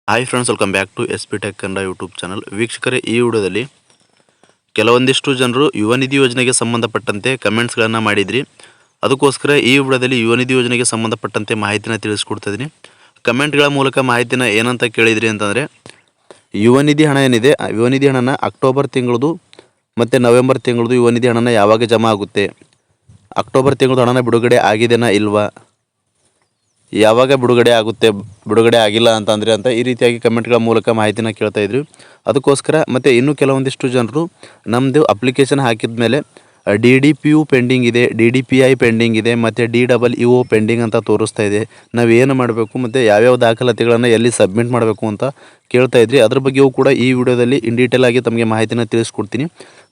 Hi friends, welcome back to S P tech Kannada YouTube channel. ವೀಕ್ಷಕರೇ, ಈ ವಿಡಿಯೋದಲ್ಲಿ ಕೆಲವೊಂದಿಷ್ಟು ಜನರು ಯುವ ನಿಧಿ ಯೋಜನೆಗೆ ಸಂಬಂಧಪಟ್ಟಂತೆ ಕಮೆಂಟ್ಸ್ಗಳನ್ನು ಮಾಡಿದ್ರಿ. ಅದಕ್ಕೋಸ್ಕರ ಈ ವಿಡಿಯೋದಲ್ಲಿ ಯುವ ನಿಧಿ ಯೋಜನೆಗೆ ಸಂಬಂಧಪಟ್ಟಂತೆ ಮಾಹಿತಿನ ತಿಳಿಸ್ಕೊಡ್ತಾ ಇದ್ದೀನಿ. ಕಮೆಂಟ್ಗಳ ಮೂಲಕ ಮಾಹಿತಿನ ಏನಂತ ಕೇಳಿದ್ರಿ ಅಂತಂದರೆ, ಯುವ ನಿಧಿ ಹಣ ಏನಿದೆ, ಯುವ ನಿಧಿ ಹಣನ ಅಕ್ಟೋಬರ್ ತಿಂಗಳದು ಮತ್ತು ನವೆಂಬರ್ ತಿಂಗಳದು ಯುವ ನಿಧಿ ಹಣನ ಯಾವಾಗ ಜಮಾ ಆಗುತ್ತೆ, ಅಕ್ಟೋಬರ್ ತಿಂಗಳದು ಹಣನ ಬಿಡುಗಡೆ ಆಗಿದೆನಾ ಇಲ್ವಾ, ಯಾವಾಗ ಬಿಡುಗಡೆ ಆಗಿಲ್ಲ ಅಂತ ಈ ರೀತಿಯಾಗಿ ಕಮೆಂಟ್ಗಳ ಮೂಲಕ ಮಾಹಿತಿನ ಕೇಳ್ತಾ ಇದ್ರು. ಅದಕ್ಕೋಸ್ಕರ ಮತ್ತು ಇನ್ನೂ ಕೆಲವೊಂದಿಷ್ಟು ಜನರು ನಮ್ಮದು ಅಪ್ಲಿಕೇಶನ್ ಹಾಕಿದ ಮೇಲೆ DDPU ಪೆಂಡಿಂಗ್ ಇದೆ, DDPI ಪೆಂಡಿಂಗ್ ಇದೆ ಮತ್ತು DEO ಪೆಂಡಿಂಗ್ ಅಂತ ತೋರಿಸ್ತಾ ಇದೆ. ನಾವು ಏನು ಮಾಡಬೇಕು ಮತ್ತು ಯಾವ್ಯಾವ ದಾಖಲಾತಿಗಳನ್ನು ಎಲ್ಲಿ ಸಬ್ಮಿಟ್ ಮಾಡಬೇಕು ಅಂತ ಕೇಳ್ತಾ ಇದ್ರಿ. ಅದ್ರ ಬಗ್ಗೆಯೂ ಕೂಡ ಈ ವಿಡಿಯೋದಲ್ಲಿ ಇನ್ ಡೀಟೇಲ್ ಆಗಿ ತಮಗೆ ಮಾಹಿತಿನ ತಿಳಿಸ್ಕೊಡ್ತೀನಿ.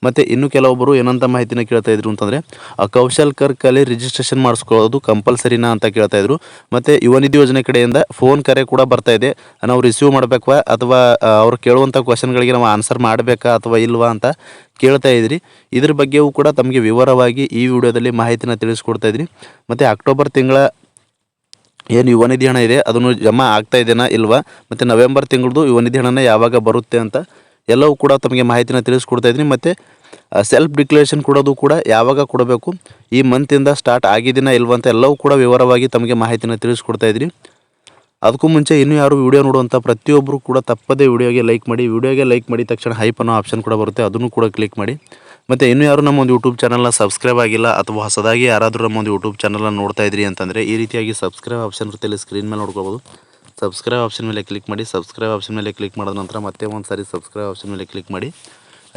ಮತ್ತು ಇನ್ನೂ ಕೆಲವೊಬ್ಬರು ಏನಂತ ಮಾಹಿತಿನ ಕೇಳ್ತಾ ಇದ್ರು ಅಂತಂದರೆ, ಕೌಶಲ್ ಕರ್ಕಲ್ಲಿ ರಿಜಿಸ್ಟ್ರೇಷನ್ ಮಾಡಿಸ್ಕೊಳ್ಳೋದು ಕಂಪಲ್ಸರಿನಾ ಅಂತ ಕೇಳ್ತಾ ಇದ್ರು. ಮತ್ತು ಯುವ ನಿಧಿ ಯೋಜನೆ ಕಡೆಯಿಂದ ಫೋನ್ ಕರೆ ಕೂಡ ಬರ್ತಾ ಇದೆ. ನಾವು ರಿಸೀವ್ ಮಾಡಬೇಕಾ ಅಥವಾ ಅವ್ರು ಕೇಳುವಂಥ ಕ್ವಶನ್ಗಳಿಗೆ ನಾವು ಆನ್ಸರ್ ಮಾಡಬೇಕಾ ಅಥವಾ ಇಲ್ವಾ ಅಂತ ಕೇಳ್ತಾ ಇದ್ರಿ. ಇದ್ರ ಬಗ್ಗೆಯೂ ಕೂಡ ತಮಗೆ ವಿವರವಾಗಿ ಈ ವಿಡಿಯೋದಲ್ಲಿ ಮಾಹಿತಿನ ತಿಳಿಸ್ಕೊಡ್ತಾ ಇದ್ರಿ. ಮತ್ತು ಅಕ್ಟೋಬರ್ ತಿಂಗಳ ಏನು ಯುವ ನಿಧಿ ಹಣ ಇದೆ ಅದನ್ನು ಜಮಾ ಆಗ್ತಾ ಇದೆಯಾ ಇಲ್ವಾ, ಮತ್ತು ನವೆಂಬರ್ ತಿಂಗಳದು ಯುವ ನಿಧಿ ಹಣನ ಯಾವಾಗ ಬರುತ್ತೆ ಅಂತ ಎಲ್ಲವೂ ಕೂಡ ತಮಗೆ ಮಾಹಿತಿನ ತಿಳಿಸ್ಕೊಡ್ತಾ ಇದ್ದೀನಿ. ಮತ್ತು ಸೆಲ್ಫ್ ಡಿಕ್ಲರೇಷನ್ ಕೊಡೋದು ಕೂಡ ಯಾವಾಗ ಕೊಡಬೇಕು, ಈ ಮಂತಿಂದ ಸ್ಟಾರ್ಟ್ ಆಗಿದೆಯಾ ಇಲ್ವಾ ಅಂತ ಎಲ್ಲವೂ ಕೂಡ ವಿವರವಾಗಿ ತಮಗೆ ಮಾಹಿತಿನ ತಿಳಿಸ್ಕೊಡ್ತಾ ಇದ್ರಿ. ಅದಕ್ಕೂ ಮುಂಚೆ ಇನ್ನೂ ಯಾರು ವಿಡಿಯೋ ನೋಡುವಂಥ ಪ್ರತಿಯೊಬ್ಬರು ಕೂಡ ತಪ್ಪದೇ ವಿಡಿಯೋಗೆ ಲೈಕ್ ಮಾಡಿ. ವಿಡಿಯೋಗೆ ಲೈಕ್ ಮಾಡಿದ ತಕ್ಷಣ ಹೈಪ್ ಅನ್ನೋ ಆಪ್ಷನ್ ಕೂಡ ಬರುತ್ತೆ, ಅದನ್ನು ಕೂಡ ಕ್ಲಿಕ್ ಮಾಡಿ. ಮತ್ತು ಇನ್ನೂ ಯಾರು ನಮ್ಮ ಒಂದು ಯೂಟ್ಯೂಬ್ ಚಾನಲ್ನ ಸಬ್ಸ್ಕ್ರೈಬ್ ಆಗಿಲ್ಲ ಅಥವಾ ಹೊಸದಾಗಿ ಯಾರಾದರೂ ನಮ್ಮ ಒಂದು ಯೂಟ್ಯೂಬ್ ಚಾನಲ್ನ ನೋಡ್ತಾ ಇದ್ರಿ ಅಂತಂದರೆ, ಈ ರೀತಿಯಾಗಿ ಸಬ್ಸ್ಕ್ರೈಬ್ ಆಪ್ಷನ್ ಇರುತ್ತೆ, ಇಲ್ಲಿ ಸ್ಕ್ರೀನ್ ಮೇಲೆ ನೋಡ್ಕೋಬೋದು. ಸಬ್ಸ್ಕ್ರೈಬ್ ಆಪ್ಷನ್ ಮೇಲೆ ಕ್ಲಿಕ್ ಮಾಡಿ. ಸಬ್ಸ್ಕ್ರೈಬ್ ಆಪ್ಷನ್ ಮೇಲೆ ಕ್ಲಿಕ್ ಮಾಡಿದ ನಂತರ ಮತ್ತೆ ಒಂದು ಸಾರಿ ಸಬ್ಸ್ಕ್ರೈಬ್ ಆಪ್ಷನ್ ಮೇಲೆ ಕ್ಲಿಕ್ ಮಾಡಿ,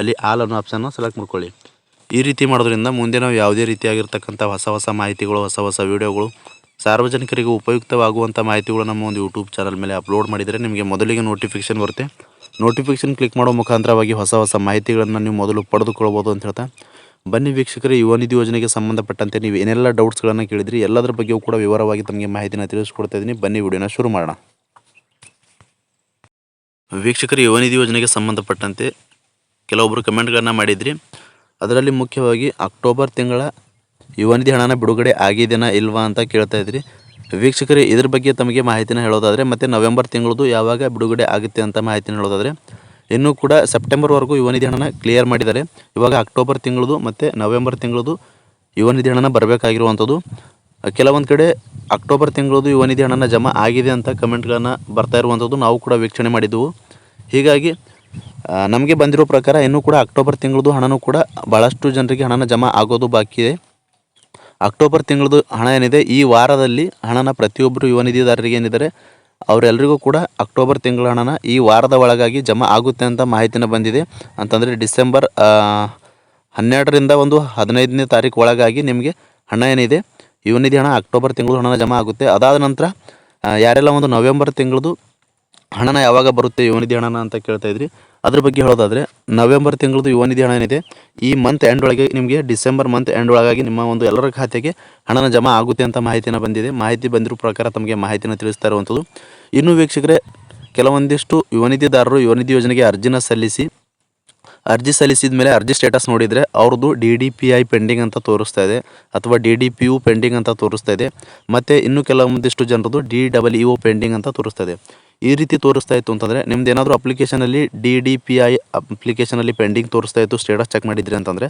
ಅಲ್ಲಿ ಆಲ್ ಅನ್ನೋ ಆಪ್ಷನ್ನ ಸೆಲೆಕ್ಟ್ ಮಾಡ್ಕೊಳ್ಳಿ. ಈ ರೀತಿ ಮಾಡೋದ್ರಿಂದ ಮುಂದೆ ನಾವು ಯಾವುದೇ ರೀತಿಯಾಗಿರ್ತಕ್ಕಂಥ ಹೊಸ ಮಾಹಿತಿಗಳು, ಹೊಸ ವೀಡಿಯೋಗಳು, ಸಾರ್ವಜನಿಕರಿಗೆ ಉಪಯುಕ್ತವಾಗುವಂಥ ಮಾಹಿತಿಗಳು ನಮ್ಮ ಒಂದು ಯೂಟ್ಯೂಬ್ ಚಾನಲ್ ಮೇಲೆ ಅಪ್ಲೋಡ್ ಮಾಡಿದರೆ ನಿಮಗೆ ಮೊದಲಿಗೆ ನೋಟಿಫಿಕೇಷನ್ ಬರುತ್ತೆ. ನೋಟಿಫಿಕೇಷನ್ ಕ್ಲಿಕ್ ಮಾಡೋ ಮುಖಾಂತರವಾಗಿ ಹೊಸ ಮಾಹಿತಿಗಳನ್ನು ನೀವು ಮೊದಲು ಪಡೆದುಕೊಳ್ಬೋದು ಅಂತ ಹೇಳ್ತಾ, ಬನ್ನಿ ವೀಕ್ಷಕರೇ, ಯುವ ನಿಧಿ ಯೋಜನೆಗೆ ಸಂಬಂಧಪಟ್ಟಂತೆ ನೀವು ಏನೆಲ್ಲ ಡೌಟ್ಸ್ಗಳನ್ನು ಕೇಳಿದ್ರಿ ಎಲ್ಲದರ ಬಗ್ಗೆಯೂ ಕೂಡ ವಿವರವಾಗಿ ತಮಗೆ ಮಾಹಿತಿನ ತಿಳಿಸ್ಕೊಡ್ತಾ ಇದ್ದೀನಿ. ಬನ್ನಿ ವಿಡಿಯೋನ ಶುರು ಮಾಡೋಣ. ವೀಕ್ಷಕರು, ಯುವ ನಿಧಿ ಯೋಜನೆಗೆ ಸಂಬಂಧಪಟ್ಟಂತೆ ಕೆಲವೊಬ್ಬರು ಕಮೆಂಟ್ಗಳನ್ನು ಮಾಡಿದ್ರಿ. ಅದರಲ್ಲಿ ಮುಖ್ಯವಾಗಿ ಅಕ್ಟೋಬರ್ ತಿಂಗಳ ಯುವ ನಿಧಿ ಹಣನ ಬಿಡುಗಡೆ ಆಗಿದೆನಾ ಇಲ್ವಾ ಅಂತ ಕೇಳ್ತಾ ಇದ್ರಿ. ವೀಕ್ಷಕರೇ, ಇದ್ರ ಬಗ್ಗೆ ತಮಗೆ ಮಾಹಿತಿನ ಹೇಳೋದಾದರೆ, ಮತ್ತು ನವೆಂಬರ್ ತಿಂಗಳದು ಯಾವಾಗ ಬಿಡುಗಡೆ ಆಗುತ್ತೆ ಅಂತ ಮಾಹಿತಿನ ಹೇಳೋದಾದರೆ, ಇನ್ನೂ ಕೂಡ ಸೆಪ್ಟೆಂಬರ್ವರೆಗೂ ಯುವ ನಿಧಿ ಹಣನ ಕ್ಲಿಯರ್ ಮಾಡಿದ್ದಾರೆ. ಇವಾಗ ಅಕ್ಟೋಬರ್ ತಿಂಗಳದು ಮತ್ತು ನವೆಂಬರ್ ತಿಂಗಳದು ಯುವ ನಿಧಿ ಹಣನ ಬರಬೇಕಾಗಿರುವಂಥದ್ದು. ಕೆಲವೊಂದು ಕಡೆ ಅಕ್ಟೋಬರ್ ತಿಂಗಳದು ಯುವ ನಿಧಿ ಹಣನ ಜಮಾ ಆಗಿದೆ ಅಂತ ಕಮೆಂಟ್ಗಳನ್ನು ಬರ್ತಾ ಇರುವಂಥದ್ದು ನಾವು ಕೂಡ ವೀಕ್ಷಣೆ ಮಾಡಿದ್ದೆವು. ಹೀಗಾಗಿ ನಮಗೆ ಬಂದಿರೋ ಪ್ರಕಾರ ಇನ್ನೂ ಕೂಡ ಅಕ್ಟೋಬರ್ ತಿಂಗಳದು ಹಣನೂ ಕೂಡ ಭಾಳಷ್ಟು ಜನರಿಗೆ ಹಣನ ಜಮಾ ಆಗೋದು ಬಾಕಿ ಇದೆ. ಅಕ್ಟೋಬರ್ ತಿಂಗಳದು ಹಣ ಏನಿದೆ, ಈ ವಾರದಲ್ಲಿ ಹಣನ ಪ್ರತಿಯೊಬ್ಬರು ಯುವ ನಿಧಿದಾರರಿಗೆ ಏನಿದ್ದಾರೆ ಅವರೆಲ್ಲರಿಗೂ ಕೂಡ ಅಕ್ಟೋಬರ್ ತಿಂಗಳ ಹಣನ ಈ ವಾರದ ಒಳಗಾಗಿ ಜಮಾ ಆಗುತ್ತೆ ಅಂತ ಮಾಹಿತಿನ ಬಂದಿದೆ. ಅಂತಂದರೆ ಡಿಸೆಂಬರ್ 12ರಿಂದ 15ನೇ ತಾರೀಕು ಒಳಗಾಗಿ ನಿಮಗೆ ಹಣ ಏನಿದೆ ಯುವ ನಿಧಿ ಹಣ ಅಕ್ಟೋಬರ್ ತಿಂಗಳು ಹಣನ ಜಮಾ ಆಗುತ್ತೆ. ಅದಾದ ನಂತರ ಯಾರೆಲ್ಲ ನವೆಂಬರ್ ತಿಂಗಳದು ಹಣನ ಯಾವಾಗ ಬರುತ್ತೆ ಯುವ ನಿಧಿ ಹಣನ ಅಂತ ಕೇಳ್ತಾ ಇದ್ರಿ. ಅದ್ರ ಬಗ್ಗೆ ಹೇಳೋದಾದರೆ, ನವೆಂಬರ್ ತಿಂಗಳದು ಯುವ ನಿಧಿ ಹಣ ಏನಿದೆ ಈ ಮಂತ್ ಎಂಡ್ ಒಳಗೆ ನಿಮಗೆ ಡಿಸೆಂಬರ್ ಮಂತ್ ಎಂಡ್ ಒಳಗಾಗಿ ನಿಮ್ಮ ಒಂದು ಎಲ್ಲರ ಖಾತೆಗೆ ಹಣನ ಜಮಾ ಆಗುತ್ತೆ ಅಂತ ಮಾಹಿತಿನ ಬಂದಿದೆ. ಮಾಹಿತಿ ಬಂದಿರೋ ಪ್ರಕಾರ ತಮಗೆ ಮಾಹಿತಿನ ತಿಳಿಸ್ತಾ ಇರುವಂಥದ್ದು. ಇನ್ನು ವೀಕ್ಷಕರೇ, ಕೆಲವೊಂದಿಷ್ಟು ಯುವ ನಿಧಿದಾರರು ಯುವ ನಿಧಿ ಯೋಜನೆಗೆ ಅರ್ಜಿ ಸಲ್ಲಿಸಿದ ಮೇಲೆ ಅರ್ಜಿ ಸ್ಟೇಟಸ್ ನೋಡಿದರೆ ಅವ್ರದ್ದು DDPI ಪೆಂಡಿಂಗ್ ಅಂತ ತೋರಿಸ್ತಾ ಇದೆ, ಅಥವಾ DDPU ಪೆಂಡಿಂಗ್ ಅಂತ ತೋರಿಸ್ತಾ ಇದೆ. ಮತ್ತು ಇನ್ನು ಕೆಲವೊಂದಿಷ್ಟು ಜನರದ್ದು DEO ಪೆಂಡಿಂಗ್ ಅಂತ ತೋರಿಸ್ತಾ ಇದೆ. ಈ ರೀತಿ ತೋರಿಸ್ತಾ ಇತ್ತು ಅಂತಂದರೆ, ನಿಮ್ದು ಏನಾದರೂ ಅಪ್ಲಿಕೇಶನಲ್ಲಿ DDPI ಅಪ್ಲಿಕೇಶನಲ್ಲಿ ಪೆಂಡಿಂಗ್ ತೋರಿಸ್ತಾ ಇತ್ತು, ಸ್ಟೇಟಸ್ ಚೆಕ್ ಮಾಡಿದ್ರಿ ಅಂತಂದರೆ,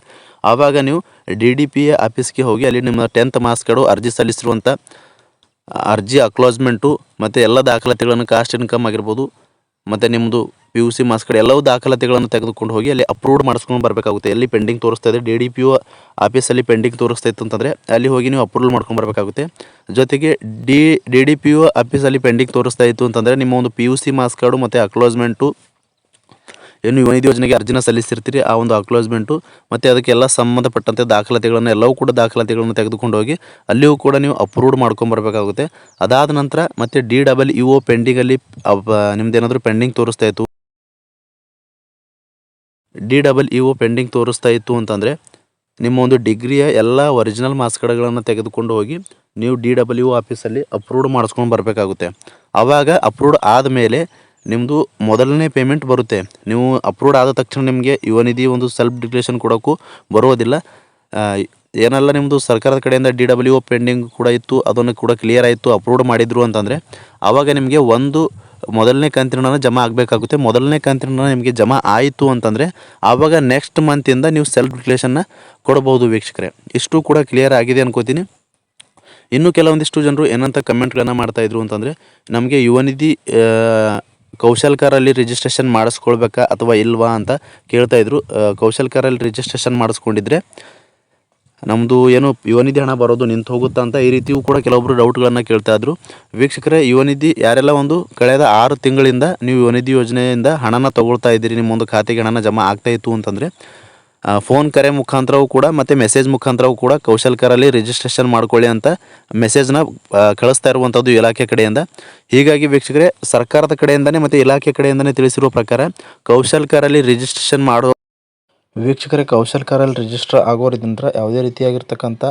ಆವಾಗ ನೀವು DDPI ಆಫೀಸ್ಗೆ ಹೋಗಿ ಅಲ್ಲಿ ನಿಮ್ಮ 10th ಮಾರ್ಕ್ಸ್ ಕಾರ್ಡು, ಅರ್ಜಿ ಸಲ್ಲಿಸಿರುವಂಥ ಅರ್ಜಿ ಅಕ್ಲೋಸ್ಮೆಂಟು ಮತ್ತು ಎಲ್ಲ ದಾಖಲಾತಿಗಳನ್ನು, ಕಾಸ್ಟ್ ಇನ್ಕಮ್ ಆಗಿರ್ಬೋದು ಮತ್ತು ನಿಮ್ಮದು PUC ಮಾರ್ಕ್ಸ್ ಕಾರ್ಡ್ ಎಲ್ಲವೂ ದಾಖಲಾತಿಗಳನ್ನು ತೆಗೆದುಕೊಂಡು ಹೋಗಿ ಅಲ್ಲಿ ಅಪ್ರೂವ್ಡ್ ಮಾಡಿಸ್ಕೊಂಡು ಬರಬೇಕಾಗುತ್ತೆ. ಎಲ್ಲಿ ಪೆಂಡಿಂಗ್ ತೋರಿಸ್ತಾ ಇದೆ, DDPO ಆಫೀಸಲ್ಲಿ ಪೆಂಡಿಂಗ್ ತೋರಿಸ್ತಾ ಇತ್ತು ಅಂತಂದರೆ ಅಲ್ಲಿ ಹೋಗಿ ನೀವು ಅಪ್ರೂವಲ್ ಮಾಡ್ಕೊಂಡು ಬರಬೇಕಾಗುತ್ತೆ. ಜೊತೆಗೆ DDPO ಆಫೀಸಲ್ಲಿ ಪೆಂಡಿಂಗ್ ತೋರಿಸ್ತಾ ಇತ್ತು ಅಂತಂದರೆ ನಿಮ್ಮ ಒಂದು PUC ಮಾರ್ಕ್ಸ್ ಕಾರ್ಡು ಮತ್ತು ಅಕ್ಲೋಸ್ಮೆಂಟು ಏನು ಯುವ ನಿಧಿ ಯೋಜನೆಗೆ ಅರ್ಜಿನ ಸಲ್ಲಿಸಿರ್ತೀರಿ ಆ ಒಂದು ಅಕ್ಲೋಸ್ಮೆಂಟು ಮತ್ತು ಅದಕ್ಕೆಲ್ಲ ಸಂಬಂಧಪಟ್ಟಂತೆ ದಾಖಲಾತಿಗಳನ್ನು ತೆಗೆದುಕೊಂಡು ಹೋಗಿ ಅಲ್ಲಿಯೂ ಕೂಡ ನೀವು ಅಪ್ರೂವ್ಡ್ ಮಾಡ್ಕೊಂಬರ್ಬೇಕಾಗುತ್ತೆ. ಅದಾದ ನಂತರ ಮತ್ತು DEO ಪೆಂಡಿಂಗಲ್ಲಿ ನಿಮ್ದೇನಾದರೂ ಪೆಂಡಿಂಗ್ ತೋರಿಸ್ತಾ ಇತ್ತು, DEO ಪೆಂಡಿಂಗ್ ತೋರಿಸ್ತಾ ಇತ್ತು ಅಂತಂದರೆ ನಿಮ್ಮ ಒಂದು ಡಿಗ್ರಿಯ ಎಲ್ಲ ಒರಿಜಿನಲ್ ಮಾರ್ಕ್ಸ್ ಕಾರ್ಡ್ಗಳನ್ನು ತೆಗೆದುಕೊಂಡು ಹೋಗಿ ನೀವು DEO ಆಫೀಸಲ್ಲಿ ಅಪ್ರೂವ್ಡ್ ಮಾಡಿಸ್ಕೊಂಡು ಬರಬೇಕಾಗುತ್ತೆ. ಆವಾಗ ಅಪ್ರೂವ್ಡ್ ಆದಮೇಲೆ ನಿಮ್ಮದು ಮೊದಲನೇ ಪೇಮೆಂಟ್ ಬರುತ್ತೆ. ನೀವು ಅಪ್ರೂವ್ಡ್ ಆದ ತಕ್ಷಣ ನಿಮಗೆ ಯುವ ನಿಧಿ ಒಂದು ಸೆಲ್ಫ್ ಡಿಕ್ಲರೇಷನ್ ಕೊಡೋಕ್ಕೂ ಬರೋದಿಲ್ಲ. ಏನೆಲ್ಲ ನಿಮ್ಮದು ಸರ್ಕಾರದ ಕಡೆಯಿಂದ DEO ಪೆಂಡಿಂಗ್ ಕೂಡ ಇತ್ತು, ಅದನ್ನು ಕೂಡ ಕ್ಲಿಯರ್ ಆಯಿತು, ಅಪ್ರೂವ್ಡ್ ಮಾಡಿದ್ರು ಅಂತಂದರೆ ಆವಾಗ ನಿಮಗೆ ಒಂದು ಮೊದಲನೇ ಕಂತಿನ ಹಣ ಜಮಾ ಆಗಬೇಕಾಗುತ್ತೆ. ಮೊದಲನೇ ಕಂತಿನ ಹಣ ನಿಮಗೆ ಜಮಾ ಆಯಿತು ಅಂತಂದರೆ ಆವಾಗ ನೆಕ್ಸ್ಟ್ ಮಂತಿಂದ ನೀವು ಸೆಲ್ಫ್ ಡಿಕ್ಲೇಷನ್ನ ಕೊಡ್ಬೋದು ವೀಕ್ಷಕರೇ. ಇಷ್ಟು ಕೂಡ ಕ್ಲಿಯರ್ ಆಗಿದೆ ಅನ್ಕೋತೀನಿ. ಇನ್ನು ಕೆಲವೊಂದಿಷ್ಟು ಜನರು ಏನಂತ ಕಮೆಂಟ್ಗಳನ್ನು ಮಾಡ್ತಾಯಿದ್ರು ಅಂತಂದರೆ, ನಮಗೆ ಯುವ ನಿಧಿ ಕೌಶಲ್ಕರಲ್ಲಿ ರಿಜಿಸ್ಟ್ರೇಷನ್ ಮಾಡಿಸ್ಕೊಳ್ಬೇಕಾ ಅಥವಾ ಇಲ್ವಾ ಅಂತ ಕೇಳ್ತಾಯಿದ್ರು. ಕೌಶಲ್ಕರಲ್ಲಿ ರಿಜಿಸ್ಟ್ರೇಷನ್ ಮಾಡಿಸ್ಕೊಂಡಿದ್ರೆ ನಮ್ಮದು ಏನು ಯುವ ನಿಧಿ ಹಣ ಬರೋದು ನಿಂತು ಹೋಗುತ್ತಾ ಅಂತ ಈ ರೀತಿಯೂ ಕೂಡ ಕೆಲವೊಬ್ಬರು ಡೌಟ್ಗಳನ್ನು ಕೇಳ್ತಾ ಇದ್ರು. ವೀಕ್ಷಕರೇ, ಯುವ ನಿಧಿ ಯಾರೆಲ್ಲ ಒಂದು ಕಳೆದ 6 ತಿಂಗಳಿಂದ ನೀವು ಯುವ ನಿಧಿ ಯೋಜನೆಯಿಂದ ಹಣನ ತೊಗೊಳ್ತಾ ಇದ್ದೀರಿ, ನಿಮ್ಮೊಂದು ಖಾತೆಗೆ ಹಣನ ಜಮಾ ಆಗ್ತಾಯಿತ್ತು ಅಂತಂದರೆ ಫೋನ್ ಕರೆ ಮುಖಾಂತರವೂ ಕೂಡ ಮತ್ತು ಮೆಸೇಜ್ ಮುಖಾಂತರವೂ ಕೂಡ ಕೌಶಲ್ಕರಲ್ಲಿ ರಿಜಿಸ್ಟ್ರೇಷನ್ ಮಾಡ್ಕೊಳ್ಳಿ ಅಂತ ಮೆಸೇಜ್ನ ಕಳಿಸ್ತಾ ಇರುವಂಥದ್ದು ಇಲಾಖೆ ಕಡೆಯಿಂದ. ಹೀಗಾಗಿ ವೀಕ್ಷಕರೇ, ಸರ್ಕಾರದ ಕಡೆಯಿಂದನೇ ಮತ್ತು ಇಲಾಖೆ ಕಡೆಯಿಂದನೇ ತಿಳಿಸಿರುವ ಪ್ರಕಾರ ಕೌಶಲ್ಕರಲ್ಲಿ ರಿಜಿಸ್ಟ್ರೇಷನ್ ಮಾಡೋ ವೀಕ್ಷಕರೇ, ಕೌಶಲ್ಕರಲ್ಲಿ ರಿಜಿಸ್ಟರ್ ಆಗೋದ್ರಿಂದ ಯಾವುದೇ ರೀತಿಯಾಗಿರ್ತಕ್ಕಂಥ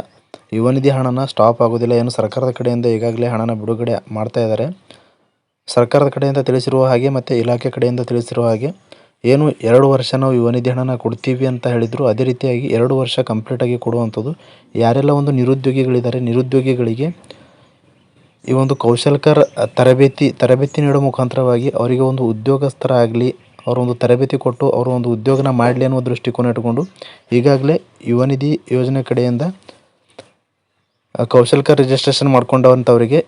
ಯುವ ನಿಧಿ ಹಣನ ಸ್ಟಾಪ್ ಆಗೋದಿಲ್ಲ. ಏನು ಸರ್ಕಾರದ ಕಡೆಯಿಂದ ಈಗಾಗಲೇ ಹಣನ ಬಿಡುಗಡೆ ಮಾಡ್ತಾ ಇದ್ದಾರೆ. ಸರ್ಕಾರದ ಕಡೆಯಿಂದ ತಿಳಿಸಿರುವ ಹಾಗೆ ಮತ್ತು ಇಲಾಖೆ ಕಡೆಯಿಂದ ತಿಳಿಸಿರುವ ಹಾಗೆ ಏನು 2 ವರ್ಷ ನಾವು ಯುವ ನಿಧಿ ಹಣನ ಕೊಡ್ತೀವಿ ಅಂತ ಹೇಳಿದರು, ಅದೇ ರೀತಿಯಾಗಿ 2 ವರ್ಷ ಕಂಪ್ಲೀಟಾಗಿ ಕೊಡುವಂಥದ್ದು. ಯಾರೆಲ್ಲ ಒಂದು ನಿರುದ್ಯೋಗಿಗಳಿದ್ದಾರೆ, ನಿರುದ್ಯೋಗಿಗಳಿಗೆ ಈ ಒಂದು ಕೌಶಲ್ಕರ್ ತರಬೇತಿ ನೀಡೋ ಮುಖಾಂತರವಾಗಿ ಅವರಿಗೆ ಒಂದು ಉದ್ಯೋಗಸ್ಥರ ಆಗಲಿ, ಅವರೊಂದು ತರಬೇತಿ ಕೊಟ್ಟು ಅವರು ಒಂದು ಉದ್ಯೋಗನ ಮಾಡಲಿ ಅನ್ನೋ ದೃಷ್ಟಿಕೋನ ಇಟ್ಕೊಂಡು ಈಗಾಗಲೇ ಯುವ ನಿಧಿ ಯೋಜನೆ ಕಡೆಯಿಂದ ಕೌಶಲ್ಕರ್ ರಿಜಿಸ್ಟ್ರೇಷನ್ ಮಾಡ್ಕೊಂಡವಂಥವರಿಗೆ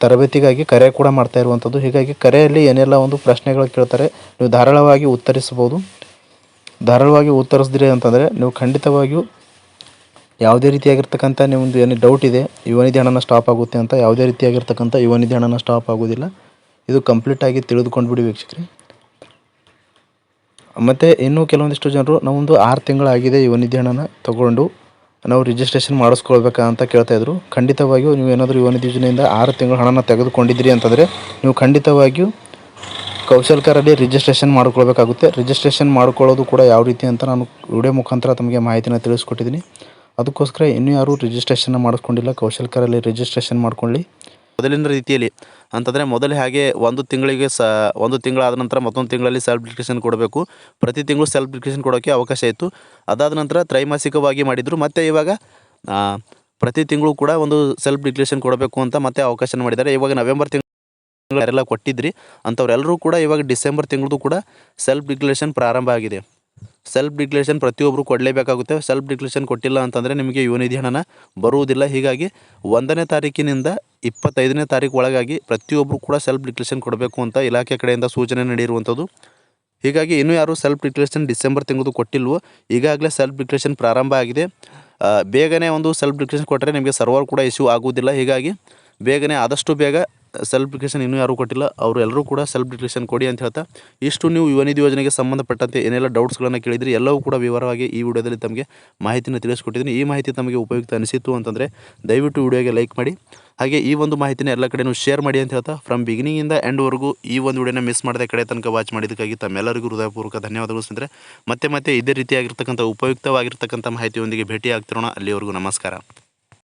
ತರಬೇತಿಗಾಗಿ ಕರೆ ಕೂಡ ಮಾಡ್ತಾ ಇರುವಂಥದ್ದು. ಹೀಗಾಗಿ ಕರೆಯಲ್ಲಿ ಏನೆಲ್ಲ ಒಂದು ಪ್ರಶ್ನೆಗಳು ಕೇಳ್ತಾರೆ, ನೀವು ಧಾರಾಳವಾಗಿ ಉತ್ತರಿಸ್ಬೋದು. ಧಾರಾಳವಾಗಿ ಉತ್ತರಿಸಿದ್ರಿ ಅಂತಂದರೆ ನೀವು ಖಂಡಿತವಾಗಿಯೂ ಯಾವುದೇ ರೀತಿಯಾಗಿರ್ತಕ್ಕಂಥ ನಿಮ್ಮದು ಏನು ಡೌಟ್ ಇದೆ ಯುವ ನಿಧಿ ಹಣನ ಸ್ಟಾಪ್ ಆಗುತ್ತೆ ಅಂತ, ಯಾವುದೇ ರೀತಿಯಾಗಿರ್ತಕ್ಕಂಥ ಯುವ ನಿಧಿ ಹಣನ ಸ್ಟಾಪ್ ಆಗೋದಿಲ್ಲ. ಇದು ಕಂಪ್ಲೀಟಾಗಿ ತಿಳಿದುಕೊಂಡ್ಬಿಡಿ ವೀಕ್ಷಕರೇ. ಮತ್ತು ಇನ್ನೂ ಕೆಲವೊಂದಿಷ್ಟು ಜನರು ನಾವೊಂದು 6 ತಿಂಗಳಾಗಿದೆ ಯುವ ನಿಧಿ ಹಣನ ತಗೊಂಡು ನಾವು ರಿಜಿಸ್ಟ್ರೇಷನ್ ಮಾಡಿಸ್ಕೊಳ್ಬೇಕಾ ಅಂತ ಕೇಳ್ತಾಯಿದ್ರು. ಖಂಡಿತವಾಗಿಯೂ ನೀವು ಏನಾದರೂ ಯುವ ನಿಧಿ ಯೋಜನೆಯಿಂದ 6 ತಿಂಗಳ ಹಣನ ತೆಗೆದುಕೊಂಡಿದ್ದೀರಿ ಅಂತಂದರೆ ನೀವು ಖಂಡಿತವಾಗಿಯೂ ಕೌಶಲ್ಕರಲ್ಲಿ ರಿಜಿಸ್ಟ್ರೇಷನ್ ಮಾಡ್ಕೊಳ್ಬೇಕಾಗುತ್ತೆ. ರಿಜಿಸ್ಟ್ರೇಷನ್ ಮಾಡ್ಕೊಳ್ಳೋದು ಕೂಡ ಯಾವ ರೀತಿ ಅಂತ ನಾನು ವಿಡಿಯೋ ಮುಖಾಂತರ ತಮಗೆ ಮಾಹಿತಿನ ತಿಳಿಸ್ಕೊಟ್ಟಿದ್ದೀನಿ. ಅದಕ್ಕೋಸ್ಕರ ಇನ್ನೂ ಯಾರೂ ರಿಜಿಸ್ಟ್ರೇಷನ್ನ ಮಾಡಿಸ್ಕೊಂಡಿಲ್ಲ, ಕೌಶಲ್ಕರಲ್ಲಿ ರಿಜಿಸ್ಟ್ರೇಷನ್ ಮಾಡ್ಕೊಳ್ಳಿ. ಮೊದಲಿನ ರೀತಿಯಲ್ಲಿ ಅಂತಂದರೆ ಮೊದಲು ಹಾಗೆ ಒಂದು ತಿಂಗಳಾದ ನಂತರ ಮತ್ತೊಂದು ತಿಂಗಳಲ್ಲಿ ಸೆಲ್ಫ್ ಡಿಕ್ಲೇಷನ್ ಕೊಡಬೇಕು. ಪ್ರತಿ ತಿಂಗಳು ಸೆಲ್ಫ್ ಡಿಕ್ಲೇಷನ್ ಕೊಡೋಕ್ಕೆ ಅವಕಾಶ ಇತ್ತು. ಅದಾದ ನಂತರ ತ್ರೈಮಾಸಿಕವಾಗಿ ಮಾಡಿದರು. ಮತ್ತು ಇವಾಗ ಪ್ರತಿ ತಿಂಗಳು ಕೂಡ ಒಂದು ಸೆಲ್ಫ್ ಡಿಕ್ಲೇಷನ್ ಕೊಡಬೇಕು ಅಂತ ಮತ್ತೆ ಅವಕಾಶ ಮಾಡಿದ್ದಾರೆ. ಇವಾಗ ನವೆಂಬರ್ ತಿಂಗಳು ಯಾರೆಲ್ಲ ಕೊಟ್ಟಿದ್ರಿ ಅಂಥವ್ರೆಲ್ಲರೂ ಕೂಡ ಇವಾಗ ಡಿಸೆಂಬರ್ ತಿಂಗಳದು ಕೂಡ ಸೆಲ್ಫ್ ಡಿಕ್ಲೇಷನ್ ಪ್ರಾರಂಭ ಆಗಿದೆ. ಸೆಲ್ಫ್ ಡಿಕ್ಲೇಷನ್ ಪ್ರತಿಯೊಬ್ಬರು ಕೊಡಲೇಬೇಕಾಗುತ್ತೆ. ಸೆಲ್ಫ್ ಡಿಕ್ಲೇಷನ್ ಕೊಟ್ಟಿಲ್ಲ ಅಂತಂದರೆ ನಿಮಗೆ ಯುವ ನಿಧಿ ಹಣನ ಬರುವುದಿಲ್ಲ. ಹೀಗಾಗಿ 1ನೇ ತಾರೀಕಿನಿಂದ 25ನೇ ತಾರೀಕು ಒಳಗಾಗಿ ಪ್ರತಿಯೊಬ್ಬರು ಕೂಡ ಸೆಲ್ಫ್ ಡಿಕ್ಲೇಷನ್ ಕೊಡಬೇಕು ಅಂತ ಇಲಾಖೆ ಕಡೆಯಿಂದ ಸೂಚನೆ ನೀಡಿರುವಂಥದ್ದು. ಹೀಗಾಗಿ ಇನ್ನೂ ಯಾರು ಸೆಲ್ಫ್ ಡಿಕ್ಲೇಷನ್ ಡಿಸೆಂಬರ್ ತಿಂಗಳದು ಕೊಟ್ಟಿಲ್ವೋ, ಈಗಾಗಲೇ ಸೆಲ್ಫ್ ಡಿಕ್ಲೇಷನ್ ಪ್ರಾರಂಭ ಆಗಿದೆ. ಬೇಗನೆ ಒಂದು ಸೆಲ್ಫ್ ಡಿಕ್ಲೇಷನ್ ಕೊಟ್ಟರೆ ನಿಮಗೆ ಸರ್ವರ್ ಕೂಡ ಇಶ್ಯೂ ಆಗುವುದಿಲ್ಲ. ಹೀಗಾಗಿ ಬೇಗನೆ ಆದಷ್ಟು ಬೇಗ ಸೆಲ್ಫ್ ಡಿಕ್ಲೇಷನ್ ಇನ್ನೂ ಯಾರೂ ಕೊಟ್ಟಿಲ್ಲ ಅವರು ಎಲ್ಲರೂ ಕೂಡ ಸೆಲ್ಫ್ ಡಿಕ್ಲೇಷನ್ ಕೊಡಿ ಅಂತ ಹೇಳ್ತಾ, ಇಷ್ಟು ನೀವು ಯುವ ನಿಧಿ ಯೋಜನೆಗೆ ಸಂಬಂಧಪಟ್ಟಂತೆ ಏನೆಲ್ಲ ಡೌಟ್ಸ್ಗಳನ್ನು ಕೇಳಿದ್ರಿ ಎಲ್ಲವೂ ಕೂಡ ವಿವರವಾಗಿ ಈ ವಿಡಿಯೋದಲ್ಲಿ ತಮಗೆ ಮಾಹಿತಿನ ತಿಳಿಸ್ಕೊಟ್ಟಿದ್ದೀನಿ. ಈ ಮಾಹಿತಿ ತಮಗೆ ಉಪಯುಕ್ತ ಅನಿಸಿತ್ತು ಅಂತಂದರೆ ದಯವಿಟ್ಟು ವಿಡಿಯೋಗೆ ಲೈಕ್ ಮಾಡಿ, ಹಾಗೆ ಈ ಒಂದು ಮಾಹಿತಿನ ಎಲ್ಲ ಕಡೆಯೂ ಶೇರ್ ಮಾಡಿ ಅಂತ ಹೇಳ್ತಾ, ಫ್ರಮ್ ಬಿಗಿನಿಂಗಿಂದ ಎಂಡ್ವರೆಗೂ ಈ ಒಂದು ವಿಡಿಯೋನ ಮಿಸ್ ಮಾಡದೆ ಕಡೆ ತನಕ ವಾಚ್ ಮಾಡಿದ್ದಕ್ಕಾಗಿ ತಮ್ಮೆಲ್ಲರಿಗೂ ಹೃದಯಪೂರ್ವಕ ಧನ್ಯವಾದಗಳು ಸ್ನೇಹಿತರೆ. ಮತ್ತೆ ಇದೇ ರೀತಿಯಾಗಿರ್ತಕ್ಕಂಥ ಉಪಯುಕ್ತವಾಗಿರ್ತಕ್ಕಂಥ ಮಾಹಿತಿಯೊಂದಿಗೆ ಭೇಟಿ ಆಗ್ತಿರೋಣ. ಅಲ್ಲಿವರೆಗೂ ನಮಸ್ಕಾರ.